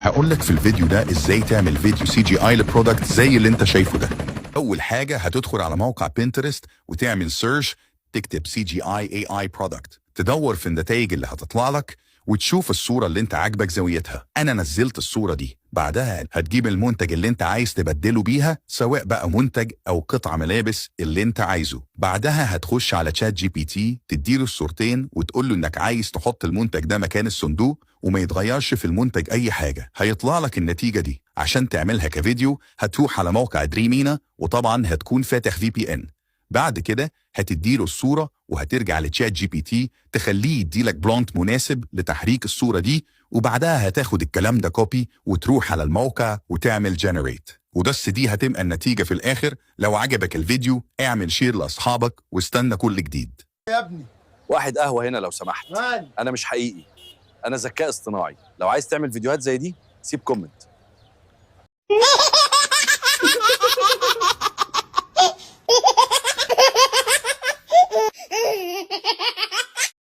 هقولك في الفيديو ده ازاي تعمل فيديو سي جي اي لبرودكت زي اللي انت شايفه ده. اول حاجه هتدخل على موقع بنترست وتعمل سيرش، تكتب سي جي اي برودكت، تدور في النتائج اللي هتطلع لك وتشوف الصوره اللي انت عاجبك زاويتها. انا نزلت الصوره دي. بعدها هتجيب المنتج اللي انت عايز تبدله بيها، سواء بقى منتج او قطع ملابس اللي انت عايزه. بعدها هتخش على تشات جي بي تي، تديله الصورتين وتقول له انك عايز تحط المنتج ده مكان الصندوق وما يتغيرش في المنتج اي حاجه. هيطلع لك النتيجه دي. عشان تعملها كفيديو هتروح على موقع دريمينا، وطبعا هتكون فاتح في بي ان. بعد كده هتديله الصوره وهترجع لتشات جي بي تي تخليه يديلك بلونت مناسب لتحريك الصوره دي، وبعدها هتاخد الكلام ده كوبي وتروح على الموقع وتعمل جنريت. وبس دي هتبقى النتيجه في الاخر. لو عجبك الفيديو اعمل شير لاصحابك واستنى كل جديد. يا ابني واحد قهوة هنا لو سمحت. مالي. أنا مش حقيقي، أنا ذكاء اصطناعي. لو عايز تعمل فيديوهات زي دي سيب كومنت.